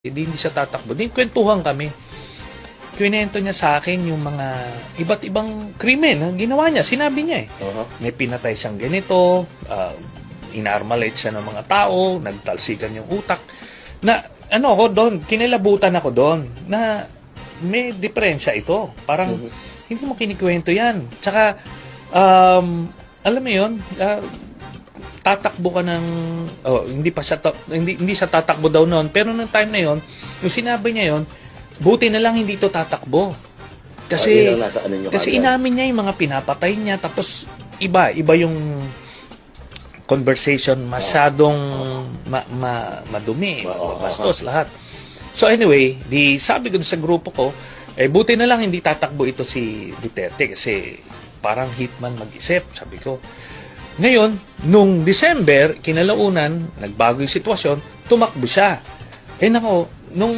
Hindi siya tatakbo. Di kwentuhan kami. Kwento niya sa akin yung mga iba't ibang krimen na ginawa niya. Sinabi niya eh. May pinatay siyang ganito, inarmalate siya ng mga tao, nagtalsikan yung utak. Na ano ako doon, kinilabutan ako doon na may diferensya ito. Parang hindi mo kinikwento yan. Tsaka, alam mo yun, tatakbo ka ng hindi siya tatakbo daw noon, pero nung time na yon, yung sinabi niya yon, buti na lang hindi to tatakbo kasi inamin niya yung mga pinapatay niya, tapos iba yung conversation masyadong madumi, bastos lahat. So anyway, sabi ko sa grupo ko, buti na lang hindi tatakbo ito si Duterte kasi parang hitman mag-isip, sabi ko. Ngayon, nung December, kinalaunan, nagbago yung sitwasyon, tumakbo siya. Nako, nung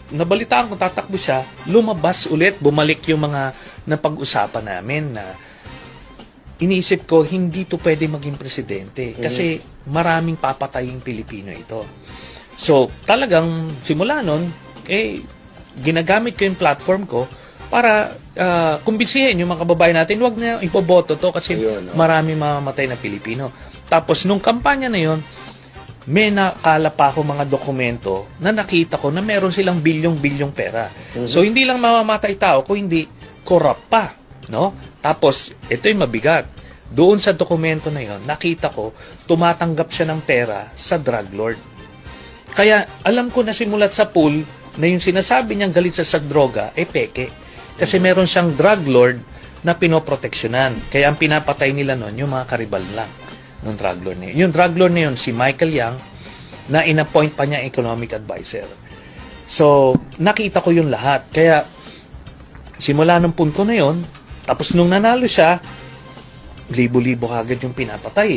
nabalitaan ko tatakbo siya, lumabas ulit, bumalik yung mga napag-usapan namin na iniisip ko, hindi to pwede maging presidente kasi maraming papataying Pilipino ito. So, talagang simula nun, ginagamit ko yung platform ko para kumbinsihin yung mga kababayan natin, huwag na ipoboto to kasi marami mamamatay na Pilipino. Tapos, nung kampanya na yon, may nakala pa ako mga dokumento na nakita ko na meron silang bilyong-bilyong pera. So, hindi lang mamamatay tao, kung hindi, corrupt pa. No? Tapos, ito yung mabigat. Doon sa dokumento na yon, nakita ko, tumatanggap siya ng pera sa drug lord. Kaya, alam ko na simulat sa pool na yung sinasabi niyang galit sa droga, peke. Kasi meron siyang drug lord na pinoproteksyonan. Kaya ang pinapatay nila noon, yung mga karibal lang ng drug lord na yun. Yung drug lord na yun, si Michael Yang, na in-appoint pa niya economic advisor. So, nakita ko yung lahat. Kaya, simula ng punto na yun, tapos nung nanalo siya, libo-libo kagad yung pinapatay.